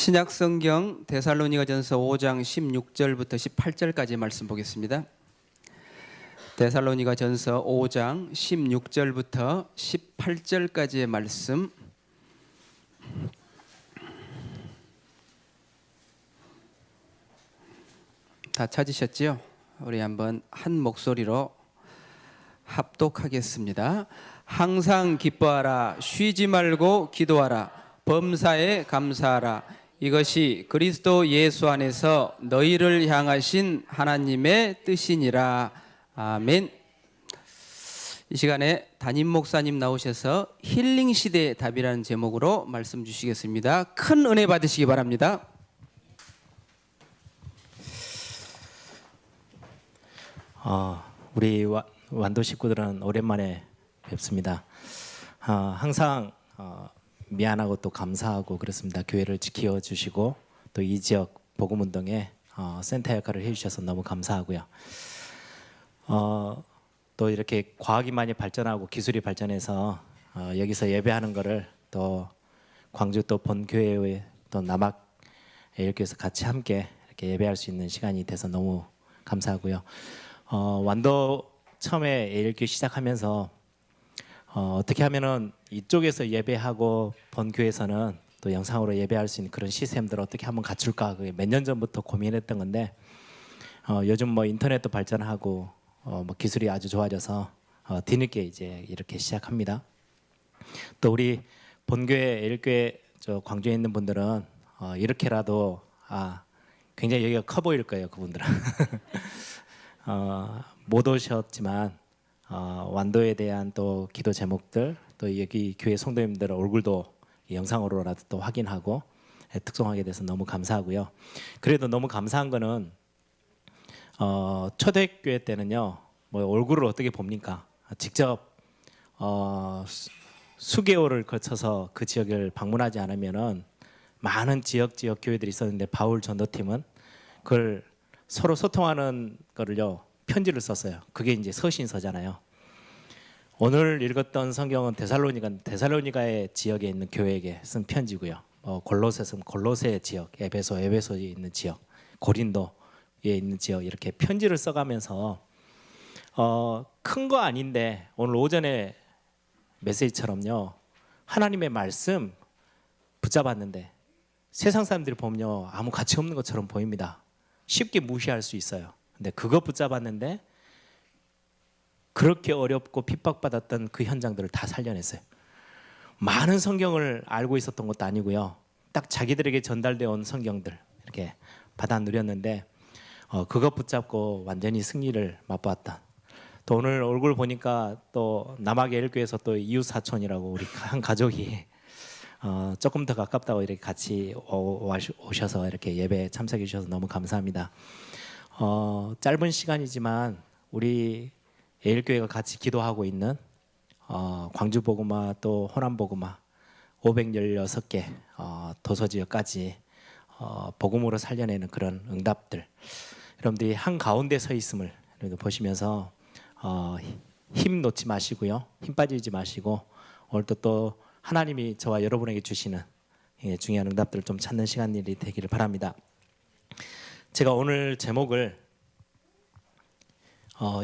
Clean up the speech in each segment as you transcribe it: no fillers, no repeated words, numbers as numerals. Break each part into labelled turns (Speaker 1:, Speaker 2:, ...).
Speaker 1: 신약 성경 데살로니가전서 5장 16절부터 18절까지 말씀 보겠습니다. 데살로니가전서 5장 16절부터 18절까지의 말씀 다 찾으셨지요? 우리 한번 한 목소리로 합독하겠습니다. 항상 기뻐하라, 쉬지 말고 기도하라, 범사에 감사하라. 이것이 그리스도 예수 안에서 너희를 향하신 하나님의 뜻이니라. 아멘. 이 시간에 담임 목사님 나오셔서 힐링 시대의 답이라는 제목으로 말씀 주시겠습니다. 큰 은혜 받으시기 바랍니다.
Speaker 2: 우리 완도 식구들은 오랜만에 뵙습니다. 항상 미안하고 또 감사하고 그렇습니다. 교회를 지켜주시고 또 이 지역 복음운동에 센터 역할을 해주셔서 너무 감사하고요. 또 이렇게 과학이 많이 발전하고 기술이 발전해서 여기서 예배하는 거를 또 광주 또 본교회의 또 남학 예일교회에서 같이 함께 이렇게 예배할 수 있는 시간이 돼서 너무 감사하고요. 완도 처음에 예일교회 시작하면서 어떻게 하면은 이쪽에서 예배하고 본교회에서는 또 영상으로 예배할 수 있는 그런 시스템들을 어떻게 한번 갖출까 몇 년 전부터 고민했던 건데 요즘 뭐 인터넷도 발전하고 뭐 기술이 아주 좋아져서 뒤늦게 이제 이렇게 시작합니다. 또 우리 본교회 예일교회 저 광주에 있는 분들은 이렇게라도 굉장히 여기가 커 보일 거예요. 그분들은 못 오셨지만 완도에 대한 또 기도 제목들 또 여기 교회 성도님들 얼굴도 영상으로라도 또 확인하고 특송하게 돼서 너무 감사하고요. 그래도 너무 감사한 거는 초대교회 때는요 뭐 얼굴을 어떻게 봅니까? 직접 수개월을 거쳐서 그 지역을 방문하지 않으면은 많은 지역 교회들이 있었는데 바울 전도팀은 그걸 서로 소통하는 거를요 편지를 썼어요. 그게 이제 서신서잖아요. 오늘 읽었던 성경은 데살로니가의 지역에 있는 교회에게 쓴 편지고요. 골로새는 골로새 지역, 에베소에 있는 지역, 고린도에 있는 지역 이렇게 편지를 써가면서 큰 거 아닌데 오늘 오전에 메시지처럼요 하나님의 말씀 붙잡았는데 세상 사람들이 보면요 아무 가치 없는 것처럼 보입니다. 쉽게 무시할 수 있어요. 근데 그거 붙잡았는데 그렇게 어렵고 핍박받았던 그 현장들을 다 살려냈어요. 많은 성경을 알고 있었던 것도 아니고요. 딱 자기들에게 전달되어 온 성경들 이렇게 받아 누렸는데 그것 붙잡고 완전히 승리를 맛보았다. 또 오늘 얼굴 보니까 또 남학예일교회에서 또 이웃 사촌이라고 우리 한 가족이 조금 더 가깝다고 이렇게 같이 오셔서 이렇게 예배에 참석해 주셔서 너무 감사합니다. 짧은 시간이지만 우리 예일교회가 같이 기도하고 있는 광주 복음화 또 호남 복음화 516개 도서지역까지 복음으로 살려내는 그런 응답들 여러분들이 한 가운데 서 있음을 보시면서 힘 놓지 마시고요. 힘 빠지지 마시고 오늘 또 하나님이 저와 여러분에게 주시는 중요한 응답들을 좀 찾는 시간이 되기를 바랍니다. 제가 오늘 제목을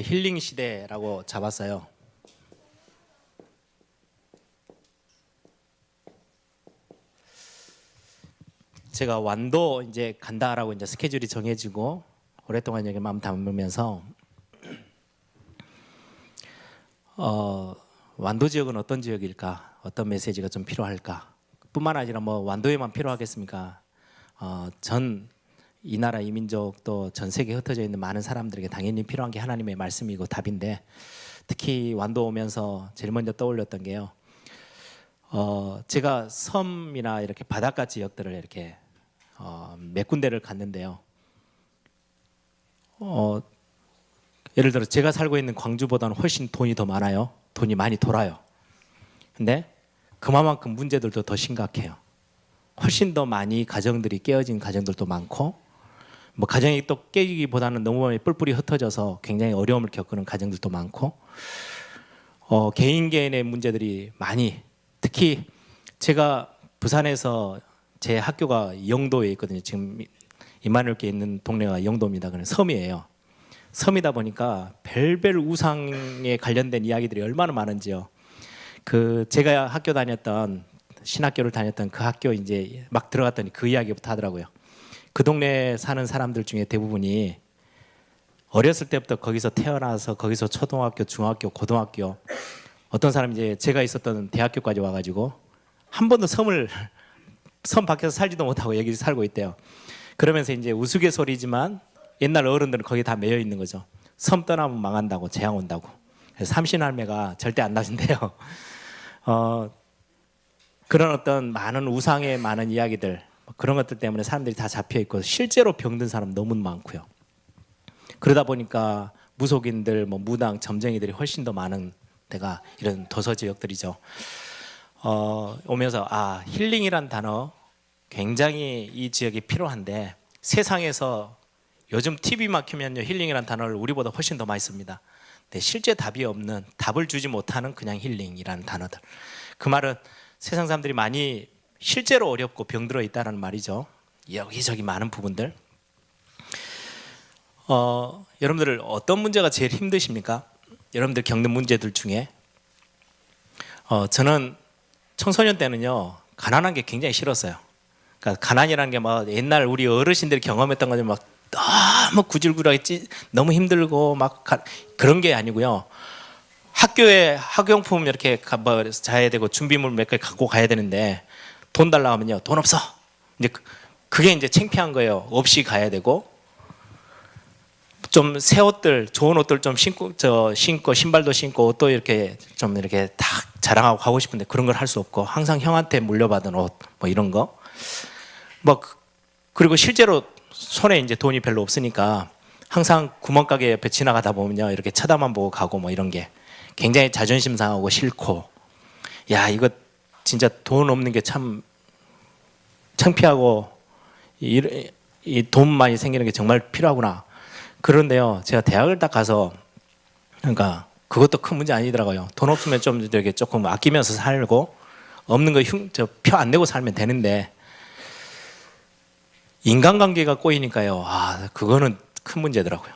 Speaker 2: 힐링 시대라고 잡았어요. 제가 완도 이제 간다라고 이제 스케줄이 정해지고 오랫동안 여기 마음 담으면서 완도 지역은 어떤 지역일까? 어떤 메시지가 좀 필요할까? 뿐만 아니라 뭐 완도에만 필요하겠습니까? 전 이 나라 이 민족 또 전 세계에 흩어져 있는 많은 사람들에게 당연히 필요한 게 하나님의 말씀이고 답인데 특히 완도 오면서 제일 먼저 떠올렸던 게요. 제가 섬이나 이렇게 바닷가 지역들을 이렇게 몇 군데를 갔는데요. 예를 들어 제가 살고 있는 광주보다는 훨씬 돈이 더 많아요. 돈이 많이 돌아요. 근데 그만큼 문제들도 더 심각해요. 훨씬 더 많이 가정들이 깨어진 가정들도 많고 뭐 가정이 또 깨지기보다는 너무 뿔뿔이 흩어져서 굉장히 어려움을 겪는 가정들도 많고 개인의 문제들이 많이 특히 제가 부산에서 제 학교가 영도에 있거든요. 지금 이만울교에 있는 동네가 영도입니다. 그래서 섬이에요. 섬이다 보니까 별별 우상에 관련된 이야기들이 얼마나 많은지요. 그 제가 학교 다녔던 신학교를 다녔던 그 학교 이제 막 들어갔더니 그 이야기부터 하더라고요. 그 동네에 사는 사람들 중에 대부분이 어렸을 때부터 거기서 태어나서 거기서 초등학교, 중학교, 고등학교 어떤 사람이 이제 제가 있었던 대학교까지 와가지고 한 번도 섬 밖에서 살지도 못하고 여기 살고 있대요. 그러면서 이제 우스갯소리지만 옛날 어른들은 거기 다 매여 있는 거죠. 섬 떠나면 망한다고, 재앙 온다고. 그래서 삼신할매가 절대 안 나신대요. 그런 어떤 많은 우상의 많은 이야기들 그런 것들 때문에 사람들이 다 잡혀 있고 실제로 병든 사람 너무 많고요. 그러다 보니까 무속인들, 뭐 무당, 점쟁이들이 훨씬 더 많은 데가 이런 도서 지역들이죠. 오면서 힐링이란 단어 굉장히 이 지역이 필요한데 세상에서 요즘 TV만 켜면요 힐링이란 단어를 우리보다 훨씬 더 많이 씁니다. 근데 실제 답이 없는, 답을 주지 못하는 그냥 힐링이라는 단어들. 그 말은 세상 사람들이 많이 실제로 어렵고 병들어 있다는 말이죠. 여기저기 많은 부분들. 여러분들 어떤 문제가 제일 힘드십니까? 여러분들 겪는 문제들 중에 저는 청소년 때는요 가난한 게 굉장히 싫었어요. 그러니까 가난이라는 게 막 옛날 우리 어르신들이 경험했던 거지 막 너무 구질구질하게 너무 힘들고 막 그런 게 아니고요. 학교에 학용품 이렇게 자야 되고 준비물 몇 개 갖고 가야 되는데 돈 달라 하면요 돈 없어. 이제 그게 이제 창피한 거예요. 없이 가야 되고 좀 새 옷들, 좋은 옷들 좀 신고 신발도 신고 또 이렇게 좀 이렇게 딱 자랑하고 가고 싶은데 그런 걸 할 수 없고 항상 형한테 물려받은 옷 뭐 이런 거 그리고 실제로 손에 이제 돈이 별로 없으니까 항상 구멍가게 옆에 지나가다 보면요 이렇게 쳐다만 보고 가고 뭐 이런 게 굉장히 자존심 상하고 싫고 야 이거 진짜 돈 없는 게 참 창피하고 이 돈 많이 생기는 게 정말 필요하구나. 그런데요 제가 대학을 딱 가서 그러니까 그것도 큰 문제 아니더라고요. 돈 없으면 좀 이렇게 조금 아끼면서 살고 없는 거 표 안 내고 살면 되는데 인간관계가 꼬이니까요 그거는 큰 문제더라고요.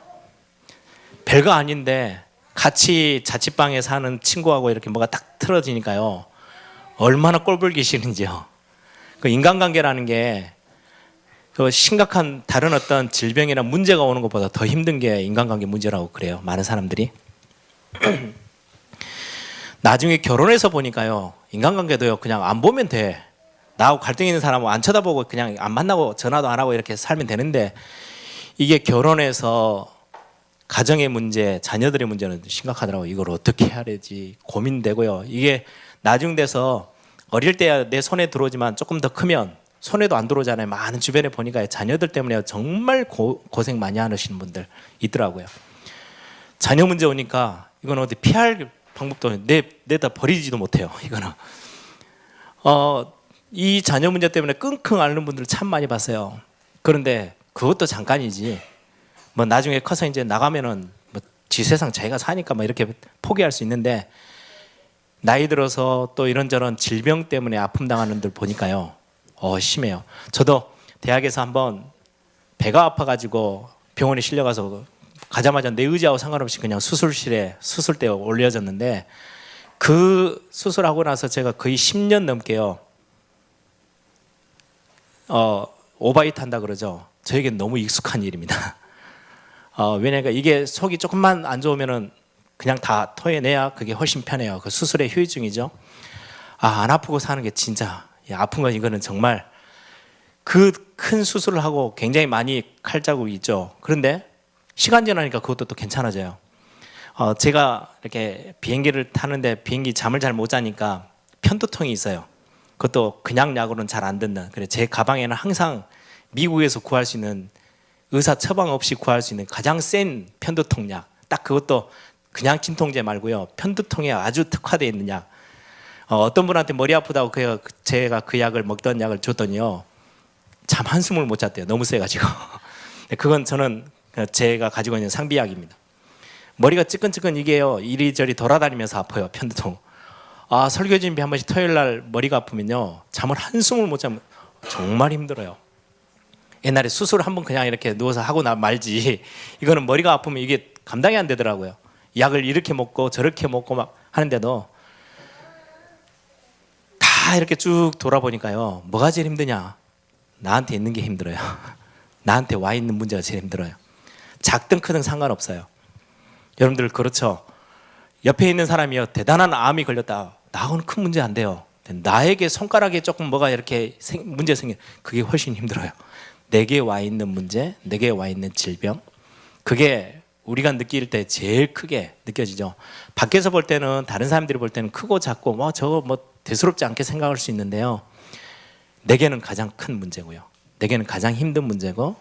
Speaker 2: 별거 아닌데 같이 자취방에 사는 친구하고 이렇게 뭐가 딱 틀어지니까요 얼마나 꼴보기 싫은지요. 그 인간관계라는 게 그 심각한 다른 어떤 질병이나 문제가 오는 것보다 더 힘든 게 인간관계 문제라고 그래요. 많은 사람들이. 나중에 결혼해서 보니까요 인간관계도요 그냥 안 보면 돼. 나하고 갈등 있는 사람은 안 쳐다보고 그냥 안 만나고 전화도 안 하고 이렇게 살면 되는데 이게 결혼해서 가정의 문제, 자녀들의 문제는 심각하더라고요. 이걸 어떻게 해야 되지 고민되고요. 이게 나중 돼서 어릴 때야 내 손에 들어오지만 조금 더 크면 손에도 안 들어오잖아요. 많은 주변에 보니까 자녀들 때문에 정말 고생 많이 하시는 분들 있더라고요. 자녀 문제 오니까 이건 어디 피할 방법도 내다 버리지도 못해요. 이거는 이 자녀 문제 때문에 끙끙 앓는 분들 참 많이 봤어요. 그런데 그것도 잠깐이지. 뭐 나중에 커서 이제 나가면은 뭐 지 세상 자기가 사니까 뭐 이렇게 포기할 수 있는데 나이 들어서 또 이런저런 질병 때문에 아픔 당하는 분들 보니까요. 심해요. 저도 대학에서 한번 배가 아파가지고 병원에 실려가서 가자마자 내 의지하고 상관없이 그냥 수술실에 수술대에 올려졌는데 그 수술하고 나서 제가 거의 10년 넘게요. 오바이트 한다 그러죠. 저에겐 너무 익숙한 일입니다. 왜냐니까 이게 속이 조금만 안 좋으면은 그냥 다 토해내야 그게 훨씬 편해요. 그 수술의 후유증이죠. 안 아프고 사는 게 진짜 아픈 건 이거는 정말 그 큰 수술을 하고 굉장히 많이 칼자국이 있죠. 그런데 시간 지나니까 그것도 또 괜찮아져요. 제가 이렇게 비행기를 타는데 비행기 잠을 잘 못 자니까 편두통이 있어요. 그것도 그냥 약으로는 잘 안 듣는. 그래 제 가방에는 항상 미국에서 구할 수 있는 의사 처방 없이 구할 수 있는 가장 센 편두통 약. 딱 그것도 그냥 진통제 말고요. 편두통에 아주 특화되어 있는 약. 어떤 분한테 머리 아프다고 제가 그 약을 먹던 약을 줬더니요. 잠 한숨을 못 잤대요. 너무 세가지고. 그건 저는 제가 가지고 있는 상비약입니다. 머리가 찌끈찌끈 이게요. 이리저리 돌아다니면서 아파요. 편두통. 설교 준비 한 번씩 토요일 날 머리가 아프면요. 잠을 한숨을 못 자면 정말 힘들어요. 옛날에 수술 한번 그냥 이렇게 누워서 하고 나 말지 이거는 머리가 아프면 이게 감당이 안 되더라고요. 약을 이렇게 먹고 저렇게 먹고 막 하는데도 다 이렇게 쭉 돌아보니까요. 뭐가 제일 힘드냐? 나한테 있는 게 힘들어요. 나한테 와 있는 문제가 제일 힘들어요. 작든 크든 상관없어요. 여러분들 그렇죠? 옆에 있는 사람이요 대단한 암이 걸렸다. 나하고는 큰 문제 안 돼요. 나에게 손가락에 조금 뭐가 이렇게 문제 생겨 그게 훨씬 힘들어요. 내게 와 있는 문제, 내게 와 있는 질병 그게 우리가 느낄 때 제일 크게 느껴지죠. 밖에서 볼 때는 다른 사람들이 볼 때는 크고 작고 뭐 저거 뭐 대수롭지 않게 생각할 수 있는데요. 내게는 가장 큰 문제고요. 내게는 가장 힘든 문제고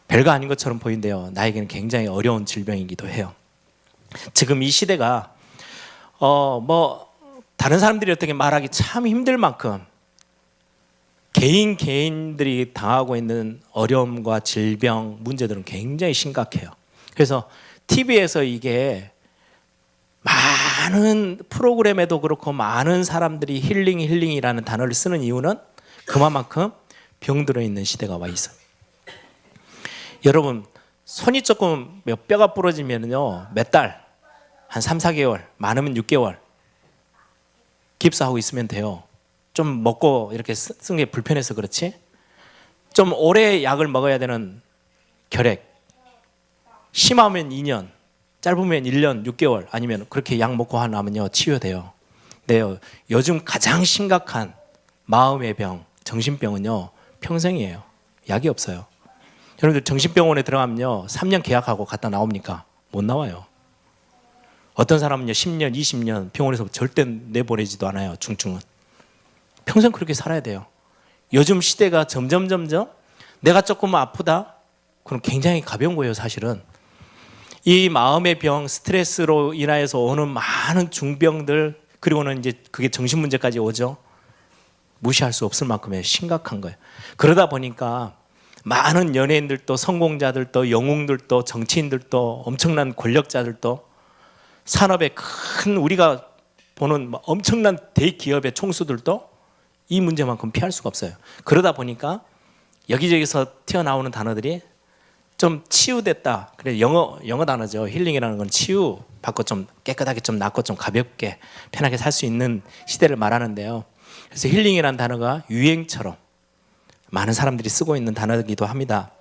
Speaker 2: 별거 아닌 것처럼 보이는데요. 나에게는 굉장히 어려운 질병이기도 해요. 지금 이 시대가 뭐 다른 사람들이 어떻게 말하기 참 힘들 만큼 개인들이 당하고 있는 어려움과 질병 문제들은 굉장히 심각해요. 그래서 TV에서 이게 많은 프로그램에도 그렇고 많은 사람들이 힐링이라는 단어를 쓰는 이유는 그만큼 병들어 있는 시대가 와 있어요. 여러분 손이 조금 몇 뼈가 부러지면요 몇 달, 한 3, 4개월, 많으면 6개월 깁스하고 있으면 돼요. 좀 먹고 이렇게 쓰는 게 불편해서 그렇지 좀 오래 약을 먹어야 되는 결핵 심하면 2년 짧으면 1년 6개월 아니면 그렇게 약 먹고 나면요 치유돼요. 네, 요즘 가장 심각한 마음의 병 정신병은요 평생이에요. 약이 없어요. 여러분들 정신병원에 들어가면요 3년 계약하고 갔다 나옵니까? 못 나와요. 어떤 사람은요 10년 20년 병원에서 절대 내보내지도 않아요. 중증은 평생 그렇게 살아야 돼요. 요즘 시대가 점점 내가 조금 아프다? 그럼 굉장히 가벼운 거예요 사실은. 이 마음의 병 스트레스로 인하여서 오는 많은 중병들 그리고는 이제 그게 정신 문제까지 오죠. 무시할 수 없을 만큼의 심각한 거예요. 그러다 보니까 많은 연예인들도 성공자들도 영웅들도 정치인들도 엄청난 권력자들도 산업의 큰 우리가 보는 엄청난 대기업의 총수들도 이 문제만큼 피할 수가 없어요. 그러다 보니까 여기저기서 튀어나오는 단어들이 좀 치유됐다. 그래 영어 단어죠. 힐링이라는 건 치유 받고 좀 깨끗하게 좀 낫고 좀 가볍게 편하게 살 수 있는 시대를 말하는데요. 그래서 힐링이라는 단어가 유행처럼 많은 사람들이 쓰고 있는 단어이기도 합니다.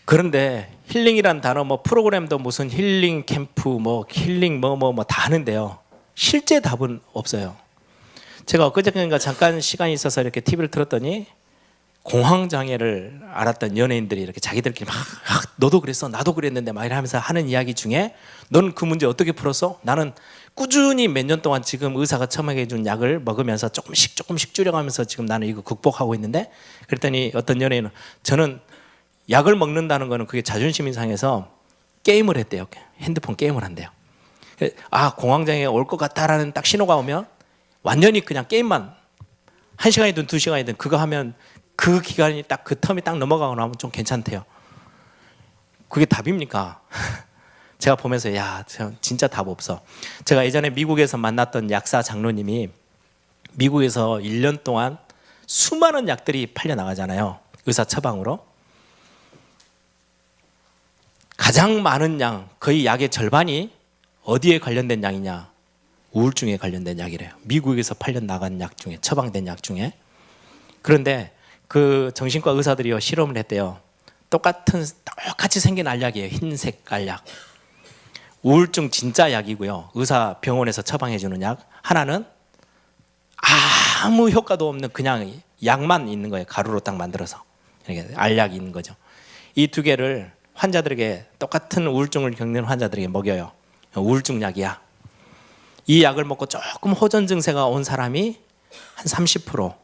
Speaker 2: 그런데 힐링이라는 단어 뭐 프로그램도 무슨 힐링 캠프 뭐 힐링 뭐 다 하는데요. 실제 답은 없어요. 제가 엊그저께인가 잠깐 시간이 있어서 이렇게 TV를 틀었더니 공황장애를 앓았던 연예인들이 이렇게 자기들끼리 막 너도 그랬어 나도 그랬는데 막 이러면서 하는 이야기 중에 넌 그 문제 어떻게 풀었어? 나는 꾸준히 몇 년 동안 지금 의사가 처방해 준 약을 먹으면서 조금씩 줄여가면서 지금 나는 이거 극복하고 있는데 그랬더니 어떤 연예인은 저는 약을 먹는다는 거는 그게 자존심이 상해서 게임을 했대요. 핸드폰 게임을 한대요. 아 공황장애가 올 것 같다라는 딱 신호가 오면 완전히 그냥 게임만 1시간이든 2시간이든 그거 하면 그 기간이 딱 그 텀이 딱 넘어가고 나면 좀 괜찮대요. 그게 답입니까? 제가 보면서 야 진짜 답 없어. 제가 예전에 미국에서 만났던 약사 장로님이 미국에서 1년 동안 수많은 약들이 팔려 나가잖아요. 의사 처방으로. 가장 많은 양 거의 약의 절반이 어디에 관련된 약이냐? 우울증에 관련된 약이래요. 미국에서 팔려 나간 약 중에 처방된 약 중에. 그런데 그 정신과 의사들이요 실험을 했대요. 똑같이 생긴 알약이에요. 흰색 알약. 우울증 진짜 약이고요. 의사 병원에서 처방해 주는 약. 하나는 아무 효과도 없는 그냥 약만 있는 거예요. 가루로 딱 만들어서 이렇게 알약이 있는 거죠. 이 두 개를 환자들에게 똑같은 우울증을 겪는 환자들에게 먹여요. 우울증 약이야. 이 약을 먹고 조금 호전 증세가 온 사람이 한 30%,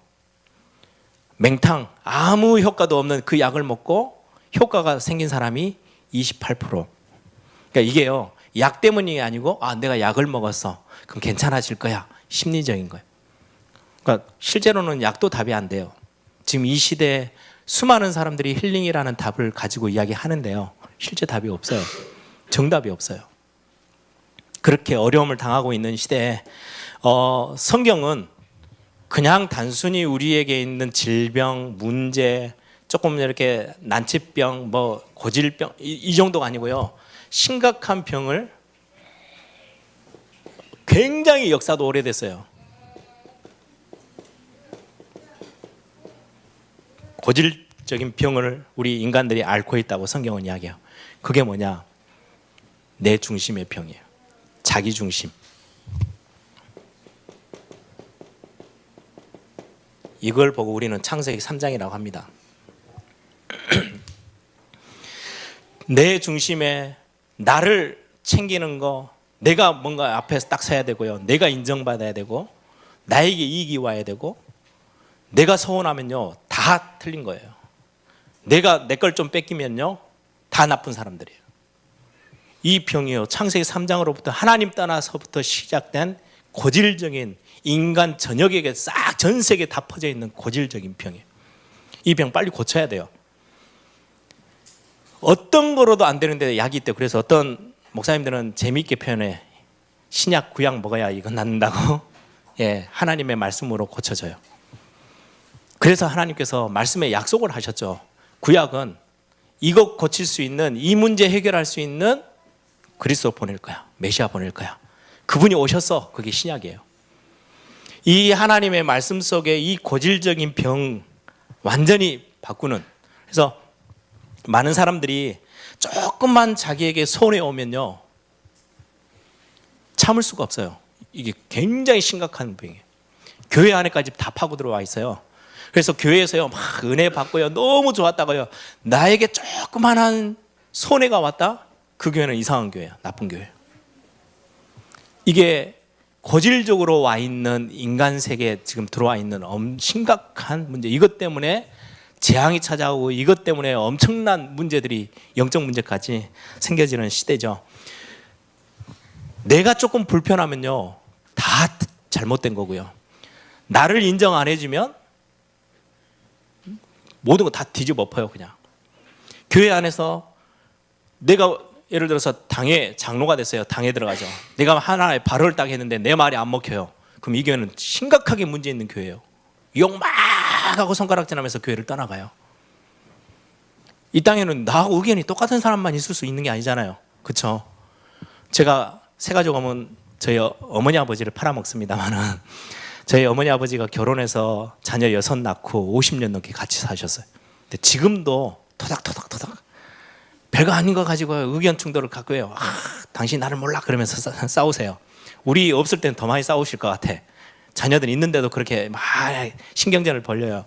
Speaker 2: 맹탕 아무 효과도 없는 그 약을 먹고 효과가 생긴 사람이 28%. 그러니까 이게요 약 때문이 아니고 내가 약을 먹었어 그럼 괜찮아질 거야 심리적인 거예요. 그러니까 실제로는 약도 답이 안 돼요. 지금 이 시대에 수많은 사람들이 힐링이라는 답을 가지고 이야기하는데요 실제 답이 없어요. 정답이 없어요. 그렇게 어려움을 당하고 있는 시대에 성경은 그냥 단순히 우리에게 있는 질병, 문제, 조금 이렇게 난치병, 뭐 고질병 이 정도가 아니고요. 심각한 병을 굉장히 역사도 오래됐어요. 고질적인 병을 우리 인간들이 앓고 있다고 성경은 이야기해요. 그게 뭐냐? 내 중심의 병이에요. 자기 중심. 이걸 보고 우리는 창세기 3장이라고 합니다. 내 중심에 나를 챙기는 거, 내가 뭔가 앞에서 딱 서야 되고요. 내가 인정받아야 되고, 나에게 이익이 와야 되고, 내가 서운하면요 다 틀린 거예요. 내가 내 걸 좀 뺏기면요 다 나쁜 사람들이에요. 이 병이요, 창세기 3장으로부터 하나님 떠나서부터 시작된 고질적인 인간 전역에게 싹 전 세계에 다 퍼져 있는 고질적인 병이에요. 이 병 빨리 고쳐야 돼요. 어떤 거로도 안 되는데 약이 있대요. 그래서 어떤 목사님들은 재미있게 표현해. 신약 구약 먹어야 이거 낫는다고. 예, 하나님의 말씀으로 고쳐져요. 그래서 하나님께서 말씀에 약속을 하셨죠. 구약은 이것 고칠 수 있는, 이 문제 해결할 수 있는 그리스도 보낼 거야. 메시아 보낼 거야. 그분이 오셨어. 그게 신약이에요. 이 하나님의 말씀 속에 이 고질적인 병 완전히 바꾸는. 그래서 많은 사람들이 조금만 자기에게 손해 오면요 참을 수가 없어요. 이게 굉장히 심각한 병이에요. 교회 안에까지 다 파고 들어와 있어요. 그래서 교회에서요 막 은혜 받고요 너무 좋았다고요. 나에게 조그만한 손해가 왔다? 그 교회는 이상한 교회야. 나쁜 교회예요. 이게 고질적으로 와 있는 인간 세계에 지금 들어와 있는 심각한 문제. 이것 때문에 재앙이 찾아오고 이것 때문에 엄청난 문제들이 영적 문제까지 생겨지는 시대죠. 내가 조금 불편하면요 다 잘못된 거고요. 나를 인정 안 해주면 모든 거 다 뒤집어 엎어요. 그냥 교회 안에서 내가 예를 들어서 당에 장로가 됐어요. 당에 들어가죠. 내가 하나의 발언을 딱 했는데 내 말이 안 먹혀요. 그럼 이 교회는 심각하게 문제 있는 교회예요. 욕 막 하고 손가락질하면서 교회를 떠나가요. 이 땅에는 나하고 의견이 똑같은 사람만 있을 수 있는 게 아니잖아요. 그렇죠? 제가 세 가족 오면 저희 어머니 아버지를 팔아먹습니다만은 저희 어머니 아버지가 결혼해서 자녀 6 낳고 50년 넘게 같이 사셨어요. 근데 지금도 토닥토닥토닥 별거 아닌 거 가지고 의견 충돌을 갖고 해요. 당신 나를 몰라 그러면서 싸우세요. 우리 없을 때는 더 많이 싸우실 것 같아. 자녀들 있는데도 그렇게 막 신경전을 벌려요.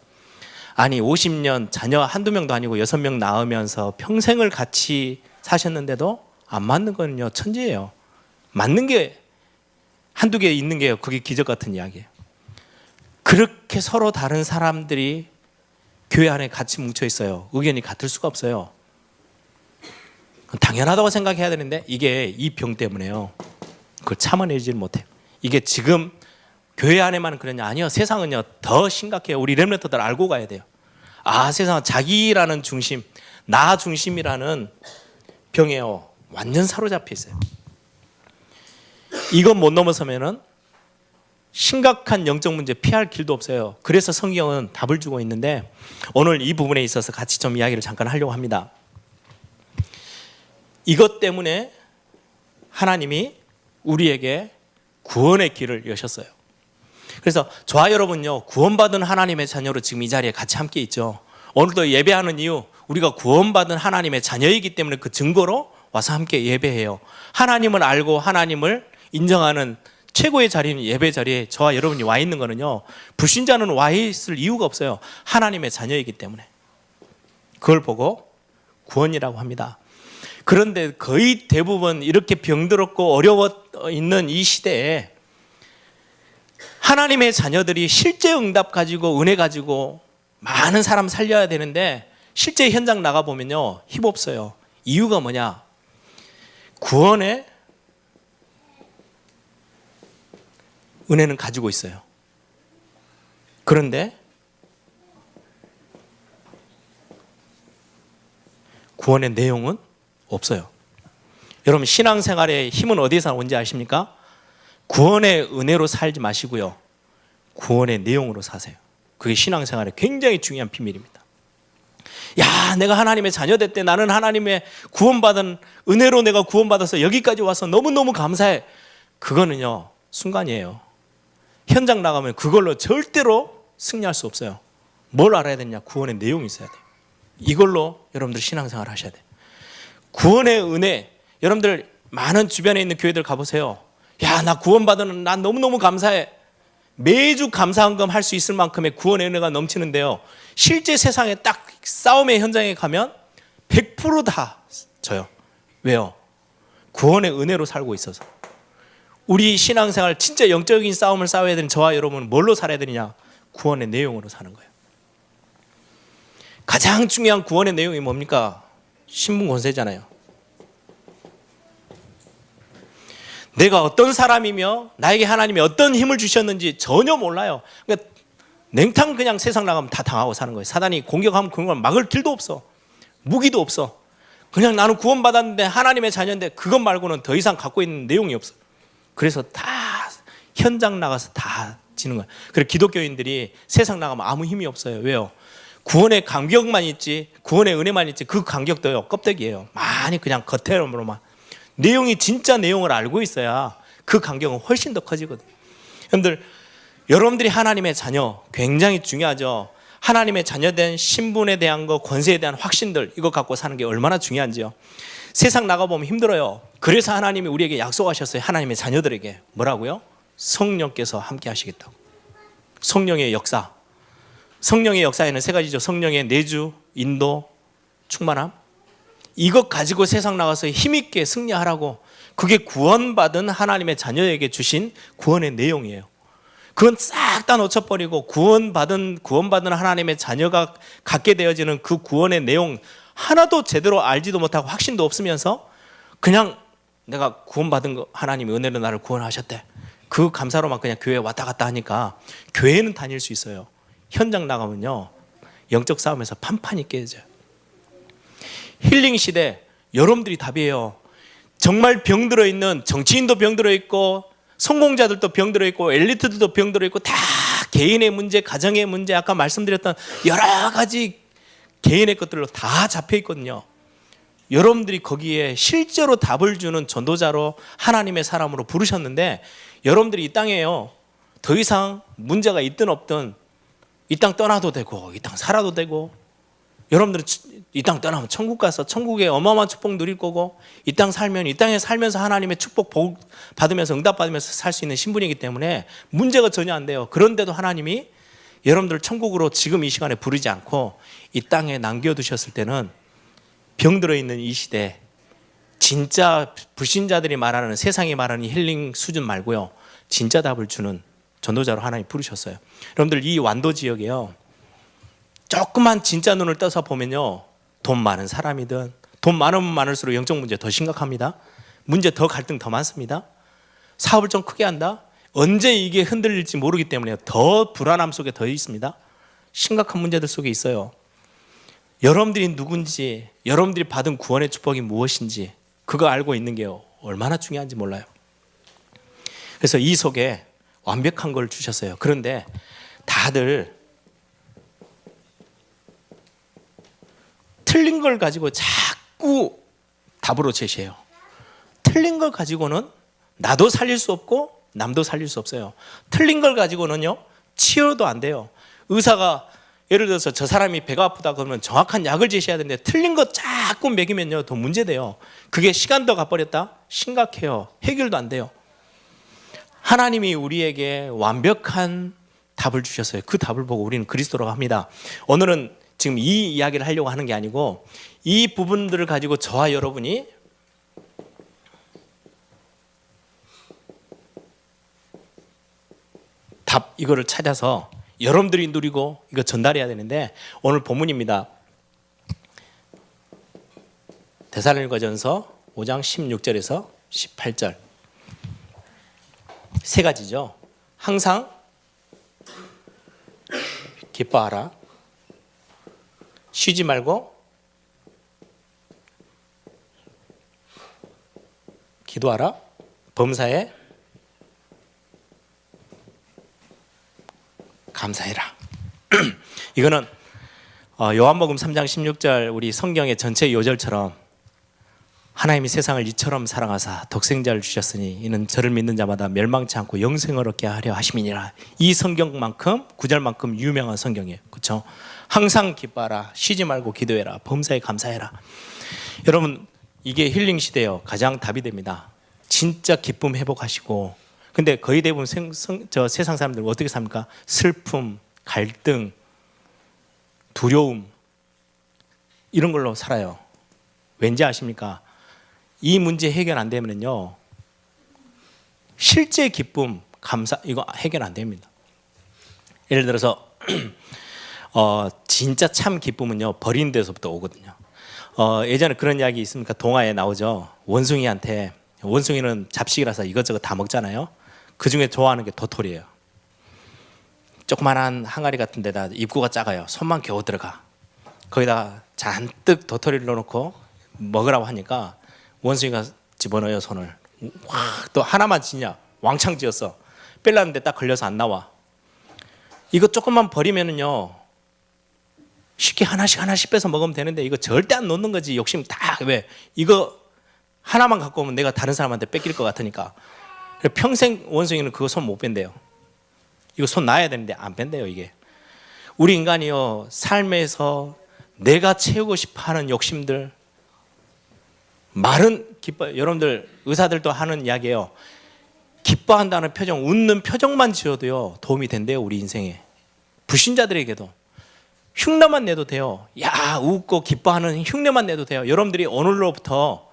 Speaker 2: 아니 50년 자녀 한두 명도 아니고 6명 낳으면서 평생을 같이 사셨는데도 안 맞는 거는요 천재예요. 맞는 게 한두 개 있는 게요 그게 기적 같은 이야기예요. 그렇게 서로 다른 사람들이 교회 안에 같이 뭉쳐 있어요. 의견이 같을 수가 없어요. 당연하다고 생각해야 되는데 이게 이 병 때문에요 그걸 참아내지 못해요. 이게 지금 교회 안에만 그러냐? 아니요. 세상은요 더 심각해요. 우리 렘넌트들 알고 가야 돼요. 아, 세상은 자기라는 중심, 나 중심이라는 병에요 완전 사로잡혀 있어요. 이건 못 넘어서면은 심각한 영적 문제 피할 길도 없어요. 그래서 성경은 답을 주고 있는데 오늘 이 부분에 있어서 같이 좀 이야기를 잠깐 하려고 합니다. 이것 때문에 하나님이 우리에게 구원의 길을 여셨어요. 그래서 저와 여러분요 구원받은 하나님의 자녀로 지금 이 자리에 같이 함께 있죠. 오늘도 예배하는 이유 우리가 구원받은 하나님의 자녀이기 때문에 그 증거로 와서 함께 예배해요. 하나님을 알고 하나님을 인정하는 최고의 자리는 예배 자리에 저와 여러분이 와 있는 거는요 불신자는 와 있을 이유가 없어요. 하나님의 자녀이기 때문에. 그걸 보고 구원이라고 합니다. 그런데 거의 대부분 이렇게 병들었고 어려워 있는 이 시대에 하나님의 자녀들이 실제 응답 가지고 은혜 가지고 많은 사람 살려야 되는데 실제 현장 나가보면요 힘없어요. 이유가 뭐냐? 구원의 은혜는 가지고 있어요. 그런데 구원의 내용은 없어요. 여러분 신앙생활의 힘은 어디서 온지 아십니까? 구원의 은혜로 살지 마시고요 구원의 내용으로 사세요. 그게 신앙생활에 굉장히 중요한 비밀입니다. 야, 내가 하나님의 자녀 됐대. 나는 하나님의 구원받은 은혜로 내가 구원받아서 여기까지 와서 너무너무 감사해. 그거는요, 순간이에요. 현장 나가면 그걸로 절대로 승리할 수 없어요. 뭘 알아야 되냐? 구원의 내용이 있어야 돼요. 이걸로 여러분들 신앙생활 하셔야 돼요. 구원의 은혜, 여러분들 많은 주변에 있는 교회들 가보세요. 야, 나 구원받은, 난 너무너무 감사해. 매주 감사헌금 할 수 있을 만큼의 구원의 은혜가 넘치는데요, 실제 세상에 딱 싸움의 현장에 가면 100%다 져요. 왜요? 구원의 은혜로 살고 있어서. 우리 신앙생활 진짜 영적인 싸움을 싸워야 되는 저와 여러분은 뭘로 살아야 되느냐? 구원의 내용으로 사는 거예요. 가장 중요한 구원의 내용이 뭡니까? 신분 권세잖아요. 내가 어떤 사람이며 나에게 하나님이 어떤 힘을 주셨는지 전혀 몰라요. 그러니까 냉탕 그냥 세상 나가면 다 당하고 사는 거예요. 사단이 공격하면 그걸 막을 길도 없어. 무기도 없어. 그냥 나는 구원받았는데 하나님의 자녀인데 그것 말고는 더 이상 갖고 있는 내용이 없어. 그래서 다 현장 나가서 다 지는 거예요. 그래서 기독교인들이 세상 나가면 아무 힘이 없어요. 왜요? 구원의 간격만 있지, 구원의 은혜만 있지, 그 간격도요, 껍데기예요. 많이 그냥 겉으로만. 내용이 진짜 내용을 알고 있어야 그 간격은 훨씬 더 커지거든요. 여러분들이 하나님의 자녀 굉장히 중요하죠. 하나님의 자녀된 신분에 대한 거, 권세에 대한 확신들, 이거 갖고 사는 게 얼마나 중요한지요. 세상 나가보면 힘들어요. 그래서 하나님이 우리에게 약속하셨어요. 하나님의 자녀들에게 뭐라고요? 성령께서 함께 하시겠다고. 성령의 역사. 성령의 역사에는 세 가지죠. 성령의 내주, 인도, 충만함. 이것 가지고 세상 나가서 힘있게 승리하라고. 그게 구원받은 하나님의 자녀에게 주신 구원의 내용이에요. 그건 싹 다 놓쳐버리고 구원받은 하나님의 자녀가 갖게 되어지는 그 구원의 내용 하나도 제대로 알지도 못하고 확신도 없으면서 그냥 내가 구원받은 하나님이 은혜로 나를 구원하셨대. 그 감사로만 그냥 교회에 왔다 갔다 하니까 교회는 다닐 수 있어요. 현장 나가면요, 영적 싸움에서 판판이 깨져요. 힐링 시대, 여러분들이 답이에요. 정말 병들어 있는 정치인도 병들어 있고 성공자들도 병들어 있고 엘리트들도 병들어 있고 다 개인의 문제, 가정의 문제, 아까 말씀드렸던 여러 가지 개인의 것들로 다 잡혀 있거든요. 여러분들이 거기에 실제로 답을 주는 전도자로 하나님의 사람으로 부르셨는데 여러분들이 이 땅에요, 더 이상 문제가 있든 없든 이 땅 떠나도 되고 이 땅 살아도 되고, 여러분들은 이 땅 떠나면 천국 가서 천국의 어마어마한 축복 누릴 거고, 이 땅 살면 이 땅에 살면서 하나님의 축복 복 받으면서 응답 받으면서 살 수 있는 신분이기 때문에 문제가 전혀 안 돼요. 그런데도 하나님이 여러분들 천국으로 지금 이 시간에 부르지 않고 이 땅에 남겨두셨을 때는 병들어 있는 이 시대, 진짜 불신자들이 말하는, 세상이 말하는 힐링 수준 말고요, 진짜 답을 주는 전도자로 하나님 부르셨어요. 여러분들 이 완도 지역에요, 조금만 진짜 눈을 떠서 보면요, 돈 많은 사람이든 돈 많으면 많을수록 영적 문제 더 심각합니다. 문제 더 갈등 더 많습니다. 사업을 좀 크게 한다? 언제 이게 흔들릴지 모르기 때문에 더 불안함 속에 더 있습니다. 심각한 문제들 속에 있어요. 여러분들이 누군지, 여러분들이 받은 구원의 축복이 무엇인지 그거 알고 있는 게 얼마나 중요한지 몰라요. 그래서 이 속에 완벽한 걸 주셨어요. 그런데 다들 틀린 걸 가지고 자꾸 답으로 제시해요. 틀린 걸 가지고는 나도 살릴 수 없고 남도 살릴 수 없어요. 틀린 걸 가지고는요, 치료도 안 돼요. 의사가 예를 들어서 저 사람이 배가 아프다 그러면 정확한 약을 제시해야 되는데 틀린 거 자꾸 먹이면요, 더 문제돼요. 그게 시간 더 가버렸다? 심각해요. 해결도 안 돼요. 하나님이 우리에게 완벽한 답을 주셨어요. 그 답을 보고 우리는 그리스도라고 합니다. 오늘은 지금 이 이야기를 하려고 하는 게 아니고 이 부분들을 가지고 저와 여러분이 답 이거를 찾아서 여러분들이 누리고 이거 전달해야 되는데, 오늘 본문입니다. 데살로니가전서 5장 16절에서 18절. 세 가지죠. 항상 기뻐하라, 쉬지 말고 기도하라, 범사에 감사해라. 이거는 요한복음 3장 16절 우리 성경의 전체 요절처럼 하나님이 세상을 이처럼 사랑하사 독생자를 주셨으니 이는 저를 믿는 자마다 멸망치 않고 영생을 얻게 하려 하심이니라. 이 성경만큼 구절만큼 유명한 성경이에요. 그렇죠? 항상 기뻐하라, 쉬지 말고 기도해라, 범사에 감사해라. 여러분, 이게 힐링 시대예요. 가장 답이 됩니다. 진짜 기쁨 회복하시고. 근데 거의 대부분 세상 사람들 어떻게 삽니까? 슬픔, 갈등, 두려움 이런 걸로 살아요. 왠지 아십니까? 이 문제 해결 안 되면요, 실제 기쁨, 감사 이거 해결 안 됩니다. 예를 들어서 진짜 참 기쁨은요, 버린 데서부터 오거든요. 예전에 그런 이야기 있습니까? 동화에 나오죠. 원숭이는 잡식이라서 이것저것 다 먹잖아요. 그 중에 좋아하는 게 도토리예요. 조그만한 항아리 같은 데다 입구가 작아요. 손만 겨우 들어가. 거기다가 잔뜩 도토리를 넣어놓고 먹으라고 하니까 원숭이가 집어넣어요, 손을. 확, 또 하나만 지냐? 왕창 지었어. 뺄라는데 딱 걸려서 안 나와. 이거 조금만 버리면은요, 쉽게 하나씩 빼서 먹으면 되는데 이거 절대 안 놓는 거지. 욕심 다. 왜? 이거 하나만 갖고 오면 내가 다른 사람한테 뺏길 것 같으니까. 평생 원숭이는 그거 손 못 뺀대요. 이거 손 놔야 되는데 안 뺀대요, 이게. 우리 인간이요, 삶에서 내가 채우고 싶어 하는 욕심들, 말은 기뻐요. 여러분들 의사들도 하는 이야기예요. 기뻐한다는 표정, 웃는 표정만 지어도요 도움이 된대요, 우리 인생에. 불신자들에게도 흉내만 내도 돼요. 야, 웃고 기뻐하는 흉내만 내도 돼요. 여러분들이 오늘로부터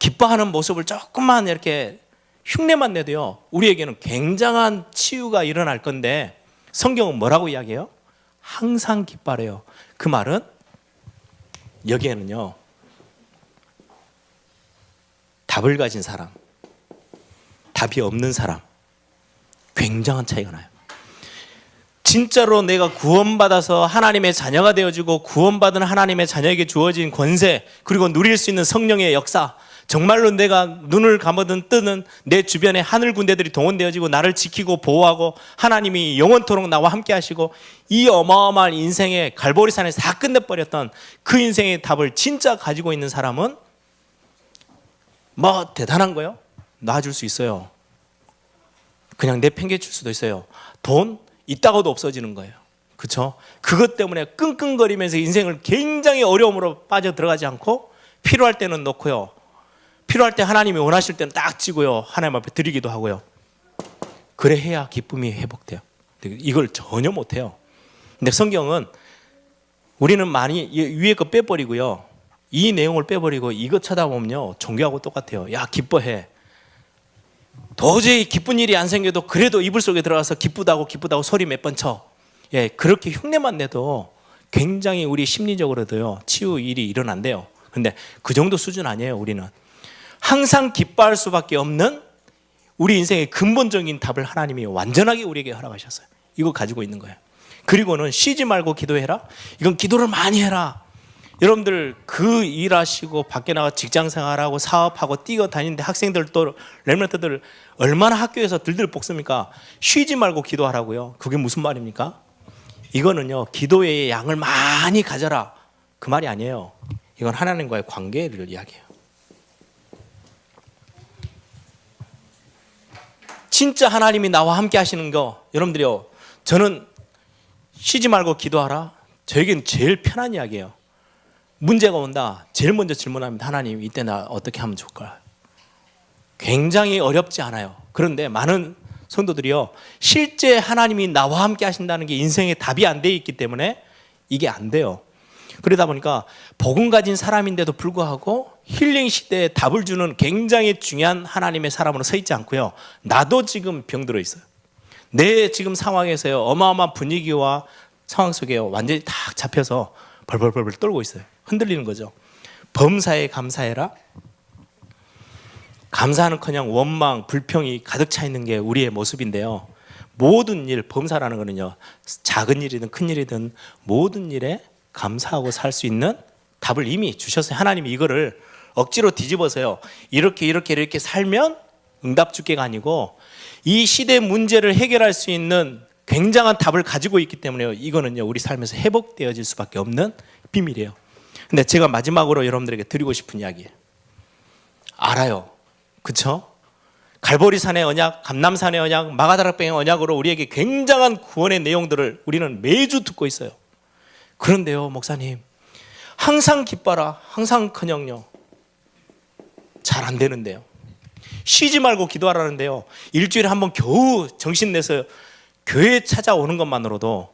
Speaker 2: 기뻐하는 모습을 조금만 이렇게 흉내만 내도요, 우리에게는 굉장한 치유가 일어날 건데, 성경은 뭐라고 이야기해요? 항상 기뻐하래요. 그 말은 여기에는요, 답을 가진 사람, 답이 없는 사람, 굉장한 차이가 나요. 진짜로 내가 구원받아서 하나님의 자녀가 되어지고 구원받은 하나님의 자녀에게 주어진 권세, 그리고 누릴 수 있는 성령의 역사, 정말로 내가 눈을 감아든 뜨는 내 주변에 하늘 군대들이 동원되어지고 나를 지키고 보호하고 하나님이 영원토록 나와 함께 하시고 이 어마어마한 인생의 갈보리산에서 다 끝내버렸던 그 인생의 답을 진짜 가지고 있는 사람은 뭐 대단한 거요? 놔줄 수 있어요. 그냥 내팽개칠 수도 있어요. 돈 있다가도 없어지는 거예요. 그렇죠? 그것 때문에 끙끙거리면서 인생을 굉장히 어려움으로 빠져 들어가지 않고 필요할 때는 놓고요, 필요할 때 하나님이 원하실 때는 딱 찌고요, 하나님 앞에 드리기도 하고요. 그래 해야 기쁨이 회복돼요. 이걸 전혀 못해요. 근데 성경은 우리는 많이 위에 거 빼버리고요, 이 내용을 빼버리고 이거 쳐다보면요, 종교하고 똑같아요. 야, 기뻐해. 도저히 기쁜 일이 안 생겨도 그래도 이불 속에 들어가서 기쁘다고 소리 몇 번 쳐. 예, 그렇게 흉내만 내도 굉장히 우리 심리적으로도요, 치유 일이 일어난대요. 근데 그 정도 수준 아니에요. 우리는 항상 기뻐할 수밖에 없는 우리 인생의 근본적인 답을 하나님이 완전하게 우리에게 허락하셨어요. 이거 가지고 있는 거예요. 그리고는 쉬지 말고 기도해라. 이건 기도를 많이 해라. 여러분들 그 일하시고 밖에 나가 직장 생활하고 사업하고 뛰어다니는데 학생들 또 렘넌트들 얼마나 학교에서 들들 볶습니까? 쉬지 말고 기도하라고요. 그게 무슨 말입니까? 이거는요, 기도의 양을 많이 가져라, 그 말이 아니에요. 이건 하나님과의 관계를 이야기해요. 진짜 하나님이 나와 함께 하시는 거, 여러분들이요, 저는 쉬지 말고 기도하라, 저에겐 제일 편한 이야기예요. 문제가 온다, 제일 먼저 질문합니다. 하나님, 이때 나 어떻게 하면 좋을까? 굉장히 어렵지 않아요. 그런데 많은 성도들이요, 실제 하나님이 나와 함께 하신다는 게 인생의 답이 안 돼 있기 때문에 이게 안 돼요. 그러다 보니까 복음 가진 사람인데도 불구하고 힐링 시대에 답을 주는 굉장히 중요한 하나님의 사람으로 서 있지 않고요, 나도 지금 병들어 있어요. 내 지금 상황에서요, 어마어마한 분위기와 상황 속에요, 완전히 딱 잡혀서 벌벌벌 떨고 있어요. 흔들리는 거죠. 범사에 감사해라. 감사는커녕 원망, 불평이 가득 차 있는 게 우리의 모습인데요, 모든 일, 범사라는 거는요, 작은 일이든 큰 일이든 모든 일에 감사하고 살 수 있는 답을 이미 주셨어요. 하나님이 이거를 억지로 뒤집어서요, 이렇게 살면 응답 주께가 아니고 이 시대 문제를 해결할 수 있는 굉장한 답을 가지고 있기 때문에 이거는요 우리 삶에서 회복되어질 수밖에 없는 비밀이에요. 근데 제가 마지막으로 여러분들에게 드리고 싶은 이야기예요. 알아요, 그렇죠? 갈보리산의 언약, 감남산의 언약, 마가다락방의 언약으로 우리에게 굉장한 구원의 내용들을 우리는 매주 듣고 있어요. 그런데요 목사님, 항상 기뻐라, 항상커녕요, 잘 안 되는데요. 쉬지 말고 기도하라는데요, 일주일에 한 번 겨우 정신 내서 교회 찾아오는 것만으로도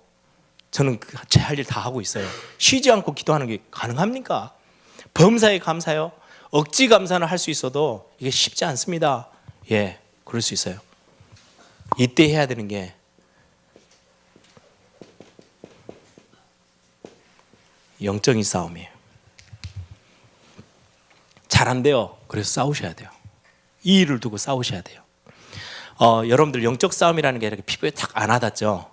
Speaker 2: 저는 제 할 일 다 하고 있어요. 쉬지 않고 기도하는 게 가능합니까? 범사에 감사요, 억지 감사는 할 수 있어도 이게 쉽지 않습니다. 예, 그럴 수 있어요. 이때 해야 되는 게 영적인 싸움이에요. 잘 안 돼요. 그래서 싸우셔야 돼요. 이 일을 두고 싸우셔야 돼요. 여러분들 영적 싸움이라는 게 이렇게 피부에 탁 안 와닿죠.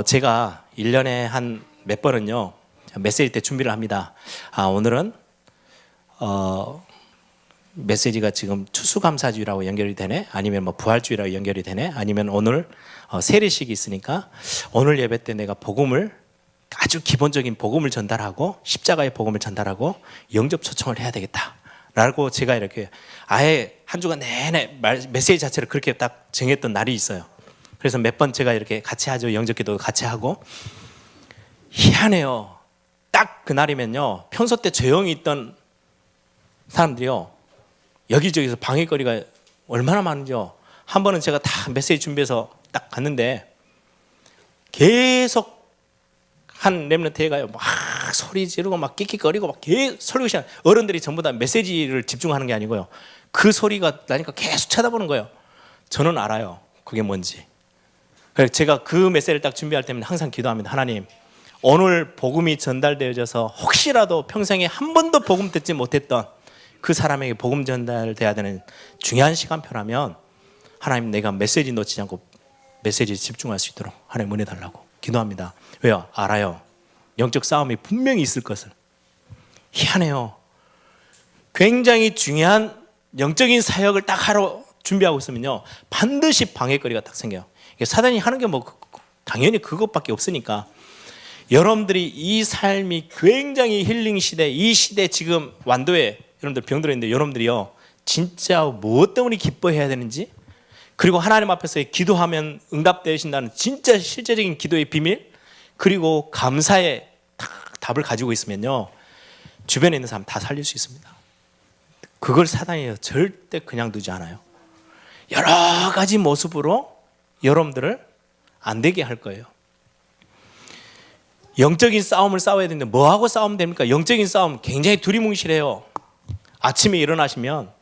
Speaker 2: 제가 1년에 한 몇 번은요 메시지 때 준비를 합니다. 오늘은 메시지가 지금 추수감사주의라고 연결이 되네, 아니면 뭐 부활주의라고 연결이 되네, 아니면 오늘 세례식이 있으니까 오늘 예배 때 내가 복음을, 아주 기본적인 복음을 전달하고 십자가의 복음을 전달하고 영접 초청을 해야 되겠다 라고 제가 이렇게 아예 한 주간 내내 메시지 자체를 그렇게 딱 정했던 날이 있어요. 그래서 몇 번 제가 이렇게 같이 하죠. 영접기도 같이 하고. 희한해요. 딱 그날이면요 평소 때 조용히 있던 사람들이요 여기저기서 방해거리가 얼마나 많은지요. 한 번은 제가 다 메시지 준비해서 딱 갔는데 계속 한 렘넌트 회가요 막 소리 지르고 막 끽끽거리고 막 계속 설교 시간, 어른들이 전부 다 메시지를 집중하는 게 아니고요 그 소리가 나니까 계속 쳐다보는 거예요. 저는 알아요 그게 뭔지. 그래서 제가 그 메시지를 딱 준비할 때면 항상 기도합니다. 하나님, 오늘 복음이 전달되어져서 혹시라도 평생에 한 번도 복음 듣지 못했던 그 사람에게 복음 전달돼야 되는 중요한 시간표라면 하나님, 내가 메시지 놓치지 않고 메시지에 집중할 수 있도록 하나님 은혜 달라고 기도합니다. 왜요? 알아요. 영적 싸움이 분명히 있을 것을. 희한해요. 굉장히 중요한 영적인 사역을 딱 하러 준비하고 있으면요 반드시 방해거리가 딱 생겨요. 사단이 하는 게 뭐 당연히 그것밖에 없으니까. 여러분들이 이 삶이 굉장히 힐링 시대, 이 시대 지금 완도에 여러분들 병들어 있는데 여러분들이요 진짜 무엇 때문에 기뻐해야 되는지, 그리고 하나님 앞에서 기도하면 응답되신다는 진짜 실제적인 기도의 비밀, 그리고 감사의 답을 가지고 있으면요 주변에 있는 사람 다 살릴 수 있습니다. 그걸 사단이 절대 그냥 두지 않아요. 여러 가지 모습으로 여러분들을 안 되게 할 거예요. 영적인 싸움을 싸워야 되는데 뭐하고 싸우면 됩니까? 영적인 싸움 굉장히 두리뭉실해요. 아침에 일어나시면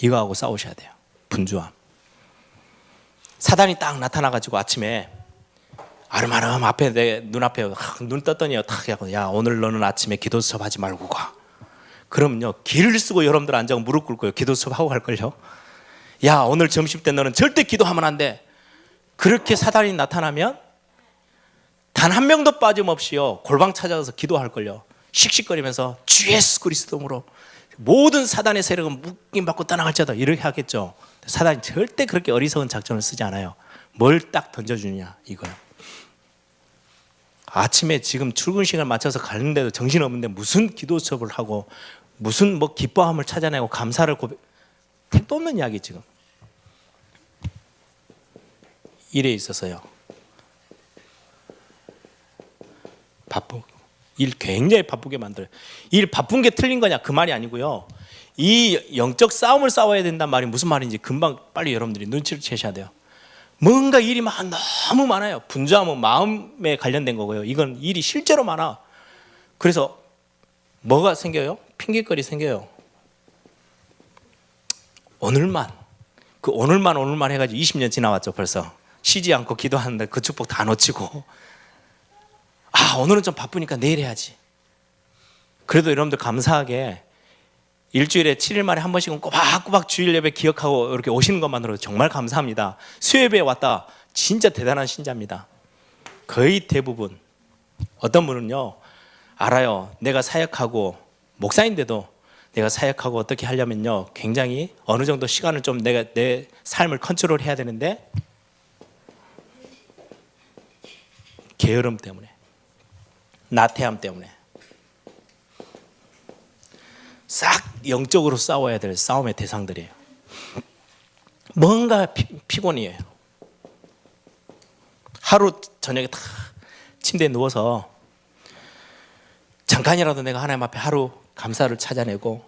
Speaker 2: 이거하고 싸우셔야 돼요. 분주함. 사단이 딱 나타나가지고 아침에 아름아름 앞에 내 눈앞에 눈 떴더니 탁 야 오늘 너는 아침에 기도 수업하지 말고 가. 그러면요 길을 쓰고 여러분들 앉아서 무릎 꿇고요 기도 수업하고 갈걸요. 야 오늘 점심 때 너는 절대 기도하면 안 돼. 그렇게 사단이 나타나면 단 한 명도 빠짐없이요 골방 찾아가서 기도할걸요. 씩씩거리면서 주 예수 그리스도로 모든 사단의 세력은 묶임받고 떠나갈지어다 이렇게 하겠죠. 사단이 절대 그렇게 어리석은 작전을 쓰지 않아요. 뭘 딱 던져주냐 이거요. 아침에 지금 출근 시간 맞춰서 가는데도 정신없는데 무슨 기도 수업을 하고 무슨 뭐 기뻐함을 찾아내고 감사를 택도 없는 이야기. 지금 일에 있어서요 일 굉장히 바쁘게 만들어요. 일 바쁜 게 틀린 거냐 그 말이 아니고요, 이 영적 싸움을 싸워야 된단 말이 무슨 말인지 금방 빨리 여러분들이 눈치를 채셔야 돼요. 뭔가 일이 너무 많아요. 분주함은 마음에 관련된 거고요, 이건 일이 실제로 많아. 그래서 뭐가 생겨요? 핑계거리 생겨요. 오늘만 해가지고 20년 지나왔죠. 벌써 쉬지 않고 기도하는데 그 축복 다 놓치고, 오늘은 좀 바쁘니까 내일 해야지. 그래도 여러분들 감사하게 일주일에 7일 만에 한 번씩은 꼬박꼬박 주일 예배 기억하고 이렇게 오시는 것만으로도 정말 감사합니다. 수요예배에 왔다 진짜 대단한 신자입니다. 거의 대부분. 어떤 분은요 알아요. 내가 사역하고 목사인데도 내가 사역하고 어떻게 하려면요, 굉장히 어느 정도 시간을 좀 내가 내 삶을 컨트롤 해야 되는데 게으름 때문에, 나태함 때문에 싹 영적으로 싸워야 될 싸움의 대상들이에요. 뭔가 피곤해요. 하루 저녁에 다 침대에 누워서 잠깐이라도 내가 하나님 앞에 하루 감사를 찾아내고,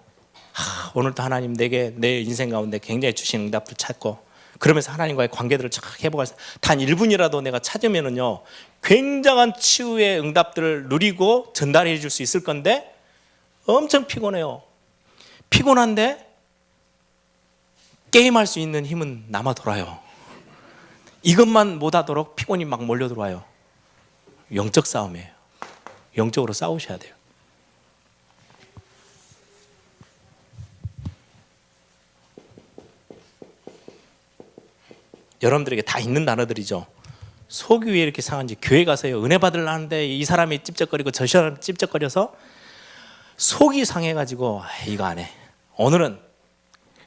Speaker 2: 오늘도 하나님 내게 내 인생 가운데 굉장히 주신 응답을 찾고, 그러면서 하나님과의 관계들을 쫙 회복할 단 1분이라도 내가 찾으면은요, 굉장한 치유의 응답들을 누리고 전달해 줄 수 있을 건데 엄청 피곤해요. 피곤한데 게임할 수 있는 힘은 남아 돌아요. 이것만 못하도록 피곤이 막 몰려 들어와요. 영적 싸움이에요. 영적으로 싸우셔야 돼요. 여러분들에게 다 있는 단어들이죠. 속이 왜 이렇게 상한지. 교회 가서요, 은혜 받으려는데 이 사람이 찝쩍거리고 저 사람이 찝쩍거려서 속이 상해가지고 이거 안 해. 오늘은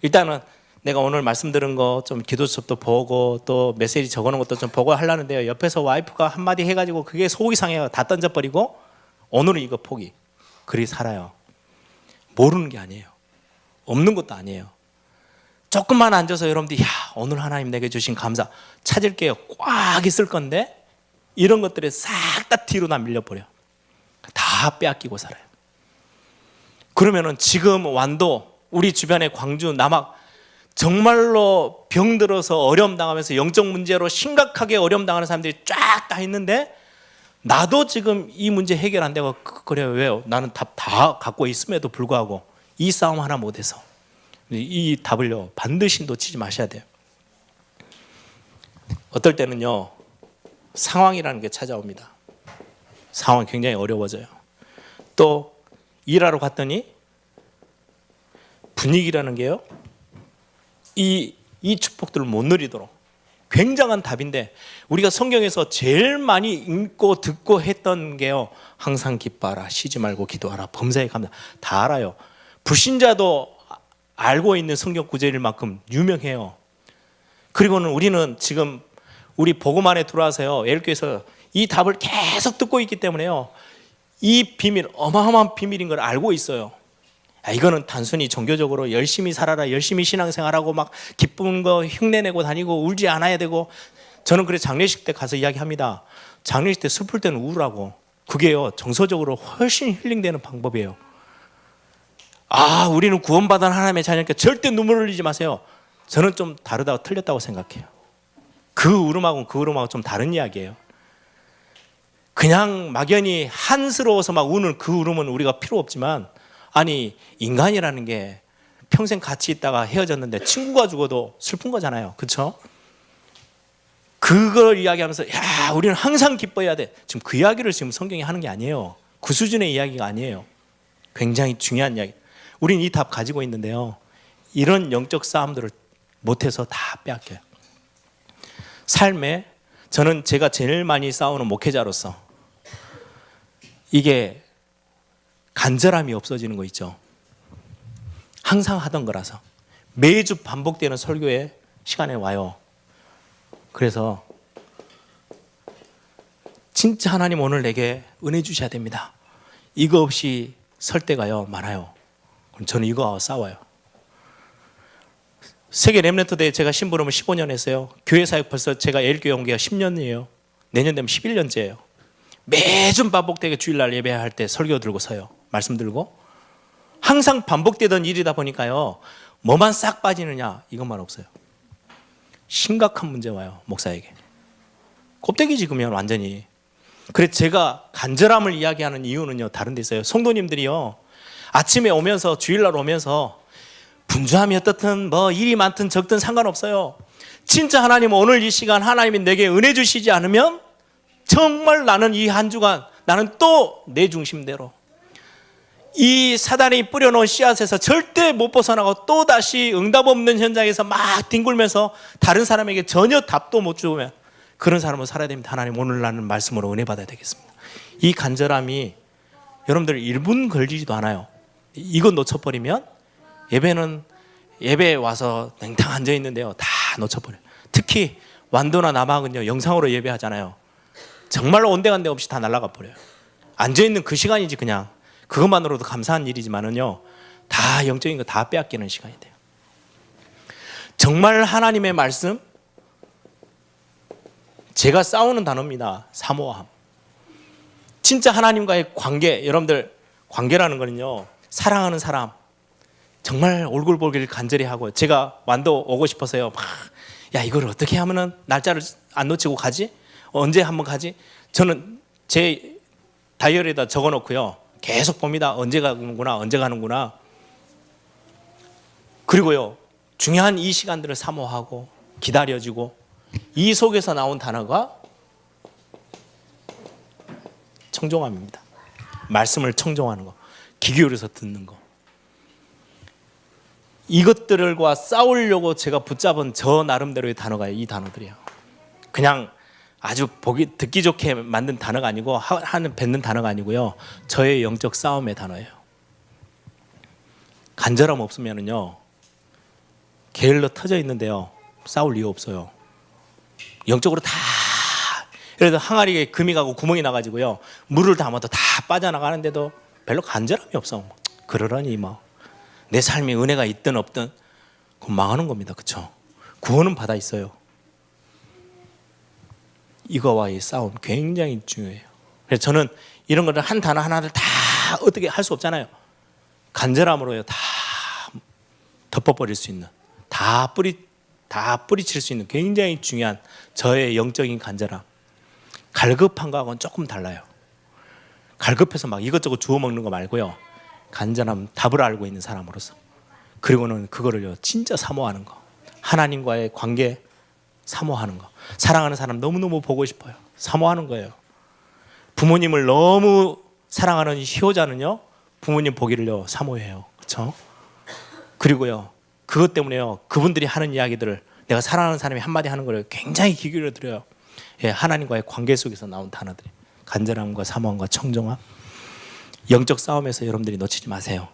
Speaker 2: 일단은 내가 오늘 말씀 들은 거 좀 기도 수업도 보고 또 메시지 적어놓은 것도 좀 보고 하려는데요, 옆에서 와이프가 한마디 해가지고 그게 속이 상해가 다 던져버리고 오늘은 이거 포기. 그리 살아요. 모르는 게 아니에요. 없는 것도 아니에요. 조금만 앉아서 여러분들이, 야, 오늘 하나님 내게 주신 감사 찾을게요, 꽉 있을 건데 이런 것들이 싹 다 뒤로 다 밀려버려. 다 빼앗기고 살아요. 그러면은 지금 완도 우리 주변의 광주 남학 정말로 병들어서 어려움 당하면서 영적 문제로 심각하게 어려움 당하는 사람들이 쫙 다 있는데, 나도 지금 이 문제 해결 안 되고 그래요. 왜요? 나는 답 다 갖고 있음에도 불구하고 이 싸움 하나 못해서. 이 답을요, 반드시 놓치지 마셔야 돼요. 어떨 때는요, 상황이라는 게 찾아옵니다. 상황이 굉장히 어려워져요. 또 일하러 갔더니 분위기라는 게요, 이 축복들을 못 누리도록 굉장한 답인데, 우리가 성경에서 제일 많이 읽고 듣고 했던 게요, 항상 기뻐하라, 쉬지 말고 기도하라, 범사에 감사. 다 알아요. 불신자도 알고 있는 성경 구절일 만큼 유명해요. 그리고는 우리는 지금 우리 복음 안에 들어와서요, 예일교회에서 이 답을 계속 듣고 있기 때문에요, 이 비밀, 어마어마한 비밀인 걸 알고 있어요. 이거는 단순히 종교적으로 열심히 살아라, 열심히 신앙생활하고 막 기쁜 거 흉내내고 다니고 울지 않아야 되고. 저는 그래서 장례식 때 가서 이야기합니다. 장례식 때 슬플 때는 우라고. 그게요, 정서적으로 훨씬 힐링되는 방법이에요. 우리는 구원받은 하나님의 자녀니까 절대 눈물 흘리지 마세요. 저는 좀 다르다고, 틀렸다고 생각해요. 그 울음하고는 그 울음하고 좀 다른 이야기예요. 그냥 막연히 한스러워서 막 우는 그 울음은 우리가 필요 없지만, 아니, 인간이라는 게 평생 같이 있다가 헤어졌는데 친구가 죽어도 슬픈 거잖아요. 그렇죠? 그걸 이야기하면서, 야, 우리는 항상 기뻐해야 돼. 지금 그 이야기를 지금 성경이 하는 게 아니에요. 그 수준의 이야기가 아니에요. 굉장히 중요한 이야기. 우린 이 답 가지고 있는데요, 이런 영적 싸움들을 못해서 다 빼앗겨요. 삶에 저는 제가 제일 많이 싸우는 목회자로서 이게 간절함이 없어지는 거 있죠. 항상 하던 거라서 매주 반복되는 설교의 시간에 와요. 그래서 진짜 하나님 오늘 내게 은혜 주셔야 됩니다. 이거 없이 설 때가요 많아요. 그럼 저는 이거하고 싸워요. 세계 렘넌트 대회 제가 심부름을 15년 했어요. 교회 사역 벌써 제가 예일교회 온 게 10년이에요. 내년 되면 11년째예요. 매주 반복되게 주일날 예배할 때 설교 들고 서요. 말씀 들고. 항상 반복되던 일이다 보니까요, 뭐만 싹 빠지느냐, 이것만 없어요. 심각한 문제 와요, 목사에게. 껍데기 지으면 완전히. 그래서 제가 간절함을 이야기하는 이유는요, 다른 데 있어요. 성도님들이요, 아침에 오면서, 주일날 오면서 분주함이 어떻든 뭐 일이 많든 적든 상관없어요. 진짜 하나님 오늘 이 시간 하나님이 내게 은혜 주시지 않으면 정말 나는 이 한 주간 나는 또 내 중심대로 이 사단이 뿌려놓은 씨앗에서 절대 못 벗어나고 또다시 응답 없는 현장에서 막 뒹굴면서 다른 사람에게 전혀 답도 못 주면 그런 사람으로 살아야 됩니다. 하나님 오늘 나는 말씀으로 은혜 받아야 되겠습니다. 이 간절함이 여러분들 1분 걸리지도 않아요. 이거 놓쳐버리면 예배에 와서 냉탕 앉아 있는데요, 다 놓쳐버려요. 특히 완도나 남학은요, 영상으로 예배하잖아요. 정말로 온데간데 없이 다 날아가 버려요. 앉아 있는 그 시간이지 그냥 그것만으로도 감사한 일이지만은요, 다 영적인 거 다 빼앗기는 시간이 돼요. 정말 하나님의 말씀, 제가 싸우는 단어입니다. 사모함. 진짜 하나님과의 관계, 여러분들 관계라는 거는요, 사랑하는 사람 정말 올골볼길 간절히 하고, 제가 완도 오고 싶어서요, 야 이걸 어떻게 하면은 날짜를 안 놓치고 가지? 언제 한번 가지? 저는 제 다이어리에다 적어놓고요, 계속 봅니다. 언제 가는구나. 그리고요, 중요한 이 시간들을 사모하고 기다려주고, 이 속에서 나온 단어가 청종함입니다. 말씀을 청종하는 거, 귀 기울여서 듣는 거. 이것들과 싸우려고 제가 붙잡은 저 나름대로의 단어가 이 단어들이에요. 그냥 아주 듣기 좋게 만든 단어가 아니고, 뱉는 단어가 아니고요, 저의 영적 싸움의 단어예요. 간절함 없으면은요, 게을러 터져 있는데요, 싸울 이유 없어요. 영적으로 다, 예를 들어 항아리에 금이 가고 구멍이 나가지고요, 물을 담아도 다 빠져나가는데도 별로 간절함이 없어. 그러려니 뭐 내 삶에 은혜가 있든 없든 그건 망하는 겁니다. 그렇죠? 구원은 받아 있어요. 이거와의 싸움 굉장히 중요해요. 그래서 저는 이런 거를 한 단어 하나를 다 어떻게 할 수 없잖아요. 간절함으로요, 다 덮어버릴 수 있는, 다 뿌리칠 수 있는 굉장히 중요한 저의 영적인 간절함. 갈급한 거하고는 조금 달라요. 갈급해서 막 이것저것 주워 먹는 거 말고요, 간절함, 답을 알고 있는 사람으로서. 그리고는 그거를요, 진짜 사모하는 거, 하나님과의 관계 사모하는 거. 사랑하는 사람 너무너무 보고 싶어요. 사모하는 거예요. 부모님을 너무 사랑하는 효자는요, 부모님 보기를요 사모해요. 그렇죠? 그리고요, 그것 때문에요, 그분들이 하는 이야기들을, 내가 사랑하는 사람이 한마디 하는 걸 굉장히 귀 기울여 들어요. 예, 하나님과의 관계 속에서 나온 단어들이 간절함과 사모함과 청정함. 영적 싸움에서 여러분들이 놓치지 마세요.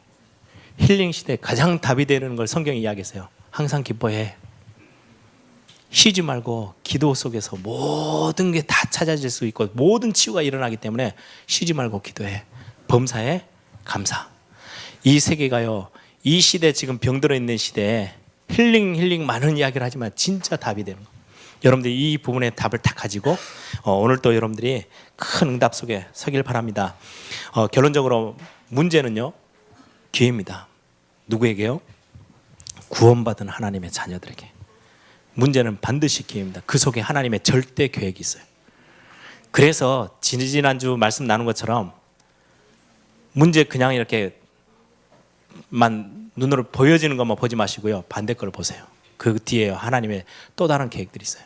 Speaker 2: 힐링 시대 가장 답이 되는 걸 성경이 이야기했어요. 항상 기뻐해. 쉬지 말고 기도 속에서 모든 게 다 찾아질 수 있고 모든 치유가 일어나기 때문에 쉬지 말고 기도해. 범사에 감사. 이 세계가요, 이 시대, 지금 병들어 있는 시대에 힐링 많은 이야기를 하지만 진짜 답이 되는 거. 여러분들이 이 부분에 답을 딱 가지고 오늘 또 여러분들이 큰 응답 속에 서길 바랍니다. 결론적으로 문제는요, 기회입니다. 누구에게요? 구원받은 하나님의 자녀들에게. 문제는 반드시 기회입니다. 그 속에 하나님의 절대 계획이 있어요. 그래서 지난주 말씀 나눈 것처럼 문제 그냥 이렇게만 눈으로 보여지는 것만 보지 마시고요, 반대 걸 보세요. 그 뒤에 하나님의 또 다른 계획들이 있어요.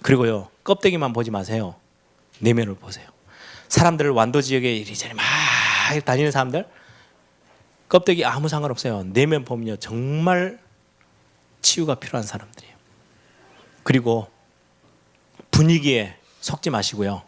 Speaker 2: 그리고요, 껍데기만 보지 마세요. 내면을 보세요. 사람들을 완도 지역에 이리저리 막 다니는 사람들, 껍데기 아무 상관없어요. 내면 보면요, 정말 치유가 필요한 사람들이에요. 그리고 분위기에 속지 마시고요,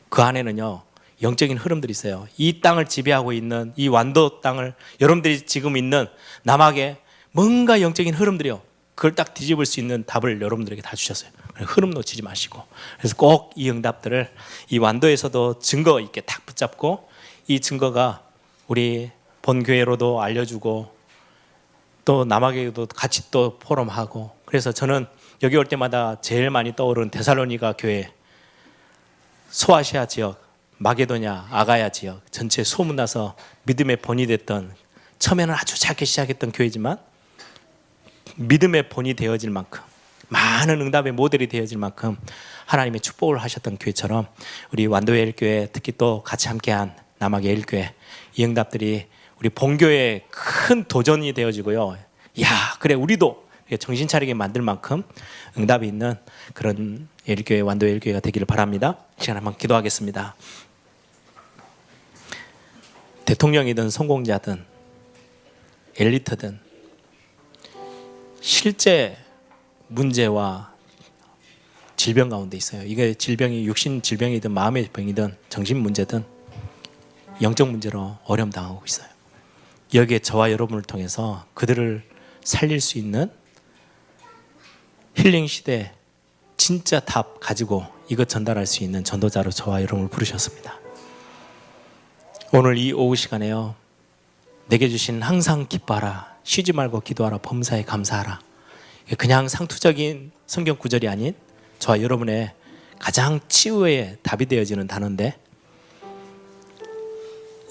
Speaker 2: 그 안에는요, 영적인 흐름들이 있어요. 이 땅을 지배하고 있는 이 완도 땅을, 여러분들이 지금 있는 남학에 뭔가 영적인 흐름들이요, 그걸 딱 뒤집을 수 있는 답을 여러분들에게 다 주셨어요. 흐름 놓치지 마시고, 그래서 꼭 이 응답들을 이 완도에서도 증거 있게 딱 붙잡고, 이 증거가 우리 본교회로도 알려주고 또 남학에도 같이 또 포럼하고. 그래서 저는 여기 올 때마다 제일 많이 떠오르는 데살로니가 교회, 소아시아 지역, 마게도냐, 아가야 지역 전체 소문나서 믿음의 본이 됐던, 처음에는 아주 작게 시작했던 교회지만 믿음의 본이 되어질 만큼, 많은 응답의 모델이 되어질 만큼 하나님의 축복을 하셨던 교회처럼, 우리 완도의 일교회, 특히 또 같이 함께한 남학의 일교회, 이 응답들이 우리 본교회에 큰 도전이 되어지고요, 야 그래 우리도 정신 차리게 만들 만큼 응답이 있는 그런 일교회, 완도의 일교회가 되기를 바랍니다. 이 시간 한번 기도하겠습니다. 대통령이든 성공자든 엘리트든 실제 문제와 질병 가운데 있어요. 이게 질병이 육신 질병이든 마음의 병이든 정신 문제든 영적 문제로 어려움 당하고 있어요. 여기에 저와 여러분을 통해서 그들을 살릴 수 있는 힐링 시대 진짜 답 가지고 이것 전달할 수 있는 전도자로 저와 여러분을 부르셨습니다. 오늘 이 오후 시간에요, 내게 주신 항상 기뻐하라, 쉬지 말고 기도하라, 범사에 감사하라, 그냥 상투적인 성경 구절이 아닌 저와 여러분의 가장 치유의 답이 되어지는 단어인데,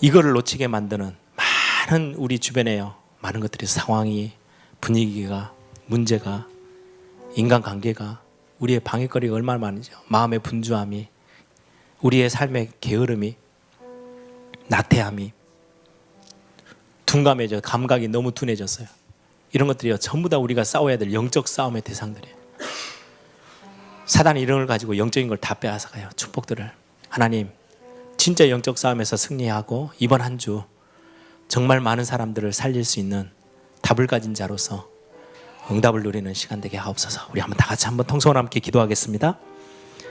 Speaker 2: 이거를 놓치게 만드는 많은 우리 주변에요, 많은 것들이, 상황이, 분위기가, 문제가, 인간관계가, 우리의 방해거리가 얼마나 많은지요. 마음의 분주함이, 우리의 삶의 게으름이, 나태함이, 둔감해져, 감각이 너무 둔해졌어요. 이런 것들이요, 전부 다 우리가 싸워야 될 영적 싸움의 대상들이에요. 사단이 이런 걸 가지고 영적인 걸 다 빼앗아가요. 축복들을. 하나님, 진짜 영적 싸움에서 승리하고 이번 한 주 정말 많은 사람들을 살릴 수 있는 답을 가진 자로서 응답을 누리는 시간 되게 하옵소서. 우리 한번 다 같이 한번 통성으로 함께 기도하겠습니다.